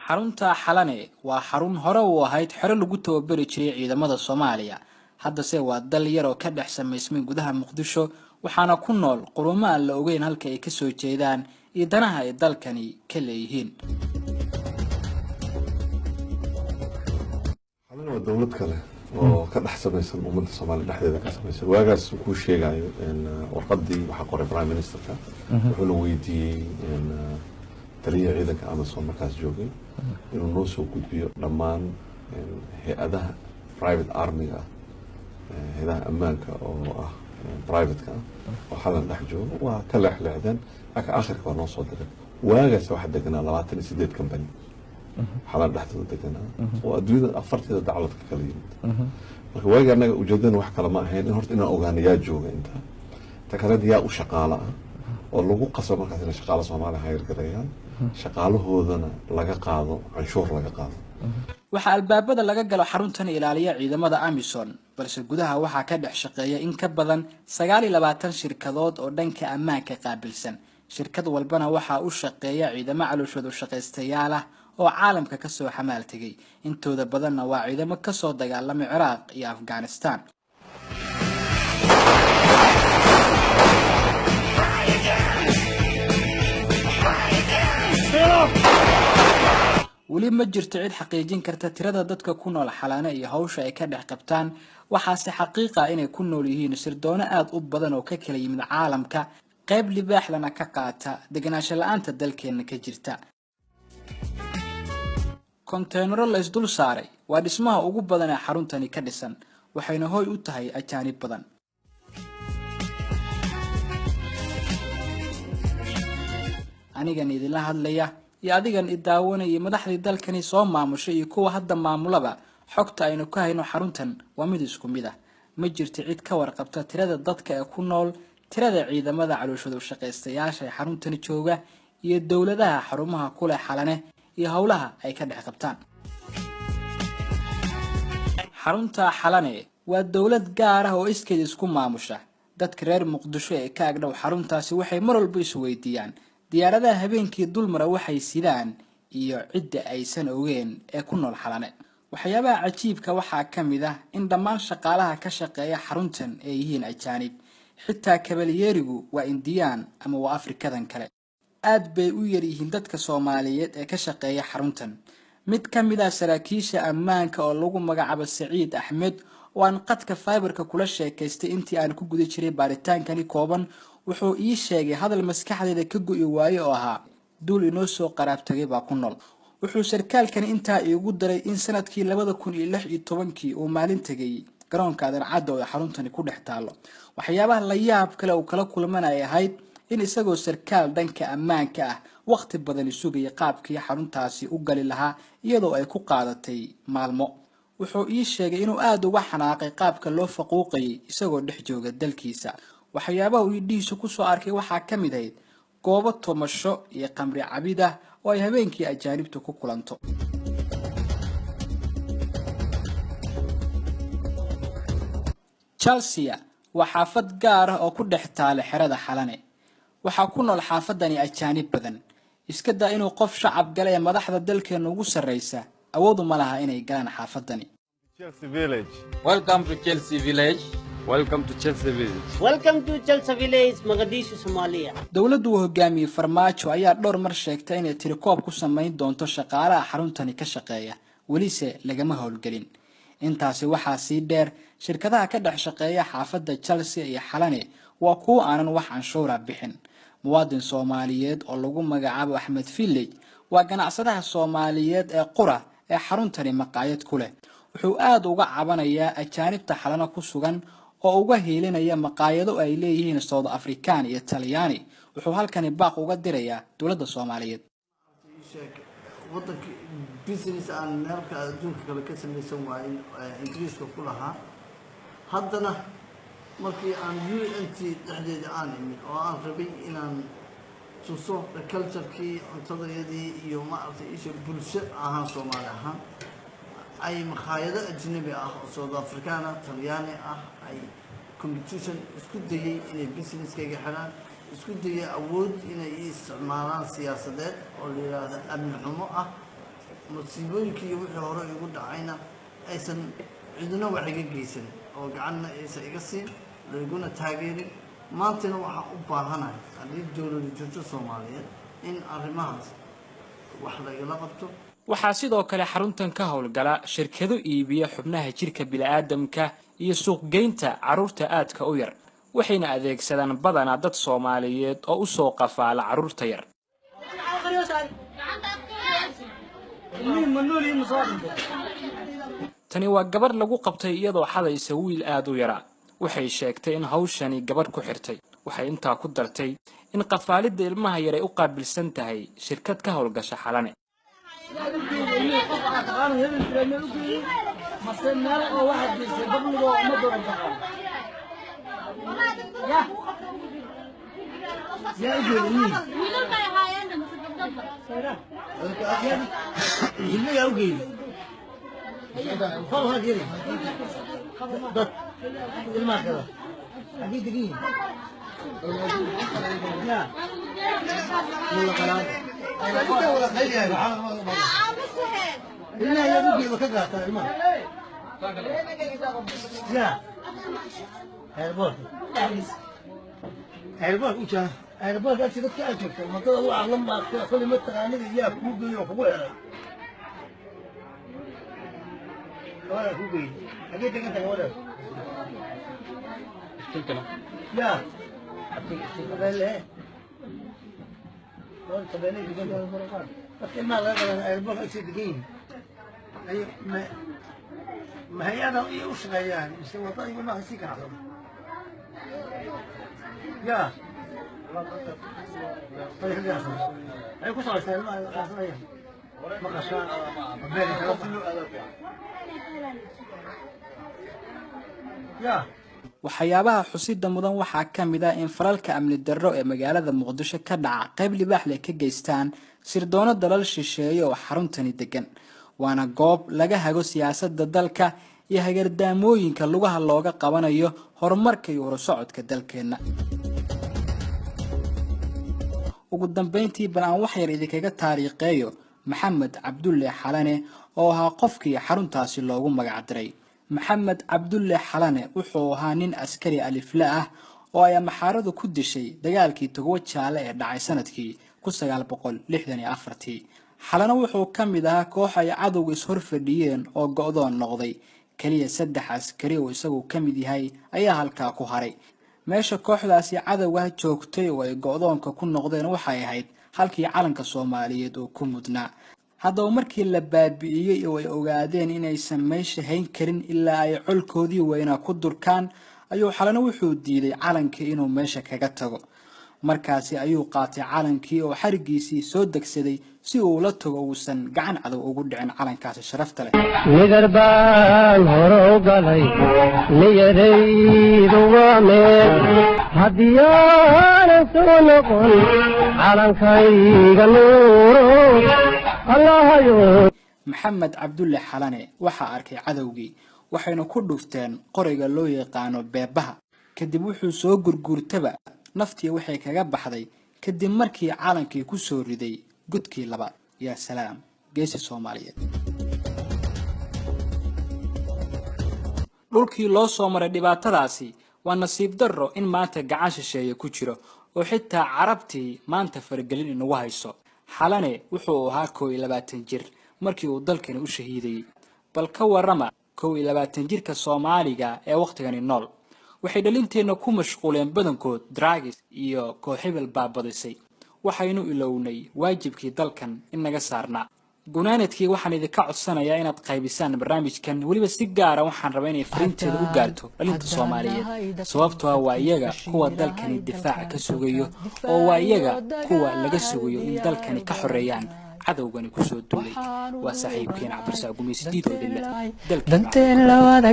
xarunta xalane waa xarun hore u ahayd xero lagu tababari jiray ciidamada Soomaaliya haddase waa dal yar oo ka dhex samaysmay gudaha Muqdisho waxaana ku nool quruumo aan la ogeyn halka ay ka soo jeedaan iyo danaha ay dalkani ka leeyihiin. xalane waa dawlad kale oo ka dhex samaysan ummadda Soomaaliya dhexdeeda ka samaysan waagaas uu sheegayo in warqadii waxa qoray Prime Ministerka wuxuu weydiiyay in taliya ciidanka Amazon markaas joogay inuu noo soo gudbiyo dhammaan hay'adaha private army-ga hay'adaha ammaanka oo ah private-ka oo xalan dhex jooga waa ka leexleexdeen aka aakhirka waa noo soo diray waagaas waxa deganaa 28 company xalan dhexdooda deganaa oo adduunyada afarteeda dacwad ka kala yimid marka waaga anaga ujeedana wax kale ma ahayn in horta inaan ogaano yaa jooga inta ta kale yaa u shaqaala ah oo lagu qasbo markaas in shaqaalaha Soomaaliya hayr gareeyaan shaqaalahoodana laga qaado canshuur laga qaado waxa albaabada laga galo xaruntan ilaaliya ciidamada Amazon balse gudaha waxa ka dhex shaqeeya in ka badan 29 shirkadood oo dhanka ammaanka qaabilsan shirkad walbana waxa uu shaqeeya ciidamo calooshooda shaqaystayaal ah oo caalamka ka soo xamaal tagay intooda badanna waa ciidamo ka soo dagaalamay Iraq iyo Afghanistan wali ma jirto cid xaqiijin karta tirada dadka ku nool xalane iyo hawsha ay ka dhex qabtaan waxaase xaqiiqa inay ku nool yihiin sirdoona aad u badan oo ka kala yimid caalamka qayb libaax lana ka qaata deganaansho la'aanta dalkeena ka jirta konteynaro la isdul saaray waa dhismaha ugu badan ee xaruntani ka dhisan waxayna hooy u tahay ajaanib badan anigan idinla hadlaya iyo adigan idaawanaya madaxdii dalkani soo maamushay iyo kuwa hadda maamulaba xogta aynu ka hayno xaruntan waa mid isku mid ah ma jirto cid ka warqabta tirada dadka ee ku nool tirada ciidamada calooshooda shaqaystayaasha ee xaruntani jooga iyo dawladaha xarumaha ku leh xalane iyo hawlaha ay ka dhex qabtaan xarunta xalane waa dawlad gaar ah oo iskeed isku maamusha dadka reer Muqdisho ee ka agdhow xaruntaasi waxay mar walba is weydiiyaan diyaaradaha habeenkii dulmara waxay sidaan iyo cidda aysan ogeyn ee ku nool xalane waxyaabaha cajiibka waxaa kamid ah in dhammaan shaqaalaha ka shaqeeya xaruntan ay yihiin ajaanib xitaa kabalyeerigu waa Indiyaan ama waa Afrikadan kale aad bay u yar yihiin dadka Soomaaliyeed ee ka shaqeeya xaruntan mid kamid ah saraakiisha ammaanka oo lagu magacaabo Saciid Axmed oo aan qadka fiberka kula sheekaystay intii aan ku guda jiray baaritaankani kooban wuxuu ii sheegay hadal maskaxdeeda ka go'i waayo oo ahaa duul inoo soo qaraabtagay baa ku nool wuxuu sarkaalkan intaa iigu daray in sanadkii 2016 uu maalin tagay garoonka Adarcadda oo xaruntani ku dhex taalo waxyaabaha la yaab kale oo kala kulmanay ahayd in isagoo sarkaal dhanka ammaanka ah waqti badan isugay qaabkii xaruntaasi u gali lahaa iyadoo ay ku qaadatay maalmo wuxuu ii sheegay inuu aad uga xanaaqay qaabka loo faquuqay isagoo dhex jooga dalkiisa waxyaabaha uu dhiisho ku soo arkay waxa kamid ahayd goobo tomasho iyo qamri cabid ah oo ay habeenkii ajaanibtu ku kulanto Chelsea waa xaafad gaar ah oo ku dhex taal xerada xalane waxa ku nool xaafadani ajaanib badan iska daa inuu qof shacab galay madaxda dalkeena ugu sareysa awood uma laha inay galaan xaafadani Chelsea Village. Welcome to Chelsea Village. Welcome to Chelsea Village. Welcome to Chelsea Village, Mogadishu, Somalia. dawladdu hogaamiye Farmaajo ayaa dhowr mar sheegtay inay tirikoob ku sameyn doonto shaqaalaha xaruntani ka shaqeeya welise lagama howlgelin intaasi waxaa sii dheer shirkadaha ka dhex shaqeeya xaafadda Chelsea iyo xalane waa kuwa aanan wax canshuur bixin muwaadin Soomaaliyeed oo lagu magacaabo Axmed Village waa ganacsadaha Soomaaliyeed ee qura ee xaruntani maqaayad ku leh wuxuu aad uga cabanayaa ajaanibta xalana ku sugan oo uga heelinaya maqaayado ay leeyihiin South African iyo Talyaani wuxuu halkani baaq uga dirayaa dawladda Soomaaliyeed wadanka business aan meelka adduunka kale ka samaysan waayay Ingiriiska ku lahaa haddana markii aan UNT dhexdeeda aan imid oo aan rabay inaan tuso culture-kii cuntadayadii iyo maartay isha bulsho ahaan Soomaali ahaan ay maqaayado ajnabi ah oo South African Talyaani ah ay competition isku dayay inay businesskayga xiraan isku dayay awood inay isticmaalaan siyaasadeed oo la yiraahdo amni xumo ah musiibooyinkii wixii hore igu dhacayna aysan cidina wax iga geysan oo gacanna aysan iga siin layguna taageerin maantana waxaan u baahanahay haddii dowlada jirto Soomaaliyeed in arrimahaas wax lagala qabto. waxaa sidoo kale xaruntan ka howlgala shirkado iibiya xubnaha jirka bini'aadamka iyo suuqgeynta carruurta aadka u yar waxayna adeegsadaan badanaa dad Soomaaliyeed oo u soo qafaala carruurta yar. tani waa gabar lagu qabtay iyadoo xadaysa wiil aad u yara waxay sheegtay in hawshani gabar ku xirtay waxay intaa ku dartay in qafaalidda ilmaha yar ay u qaabilsan tahay shirkad ka howlgasha Xalane. ما هي أنا وش غيان يسوي طيب ما هسيك عظم يا طيب يا أخي أي كوس على سلام ما قشان يا waxyaabaha xusida mudan waxaa ka mid ah in falalka amni darro ee magaalada Muqdisho ka dhaca qayb libaax leh ka geystaan sirdoonno dalal shisheeye oo xaruntani degan waana goob laga hago siyaasadda dalka iyo hagardaamooyinka lugaha looga qabanayo horumarka iyo horusocodka dalkeena. ugu dambeyntii baan wax yar idinkaga taariikheeyo Maxamed Cabdulle Xalane oo ahaa qofkii xaruntaasi loogu magac diray. Maxamed Cabdulle Xalane wuxuu ahaa nin askari alifla ah oo ay maxaaradu ku dishay dagaalkii Togo Jaale ee dhacay sanadkii 1964. Xalane wuxuu ka mid ahaa koox ay cadowga is hor fadhiyeen oo go'doon noqday kaliya 3 askari oo isagu ka mid yahay ayaa halkaa ku haray. meesha kooxdaasi cadawga joogtay oo ay go'doonka ku noqdeen waxay ahayd halkii calanka Soomaaliyeed oo ku mudnaa. haddaba markii la baabi'iyay oo ay ogaadeen inaysan meesha hayn karin ilaa ay colkoodii weyna ku durkaan ayuu Xalane wuxuu diiday calankii inuu meesha kaga tago. markaasi ayuu qaatay calankii oo xarigiisii soo degsaday si uu la tago uusan gacan cadow ugu dhicin calankaasi sharafta leh. nigar baan hore u galay niyadaydu waa meel haddii aanan soo noqon calankayga nuuro allahayo. Maxamed Cabdulle Xalane waxaa arkay cadowgii waxayna ku dhufteen qoriga loo yaqaano beebaha kadib wuxuu soo gurgurtaba naftii waxay kaga baxday kadib markii calankii ku soo riday gudkii labaad. ya salaam geesi Soomaaliyeed. dhulkii loo soo maray dhibaatadaasi waa nasiib darro in maanta gacan shisheeye ku jiro oo xitaa carabtii maanta fargelin inagu hayso. Xalane wuxuu ahaa 21 jir markii uu dalkani u shahiiday bal ka warrama 21 jirka Soomaaliga ee waqtigani nool waxay dhalinteena ku mashquuleen badankood drugs iyo kooxibal baabadisay waxaynu ilownay waajibkii dalkan in naga saarnaa. gunaanadkii waxaan idinka codsanayaa inaad qaybisaan barnaamijkan waliba si gaar ah waxaan rabaa inay fariinteeda u gaarto dhalinta Soomaaliyeed sababtoo ah waa iyaga kuwa dalkani difaac ka sugayo oo waa iyaga kuwa laga sugayo in dalkani ka xoreeyaan cadowgani ku soo duulay. waa saaxiibkeen Cabdirsaaq Gumeysi Diido Dille dalka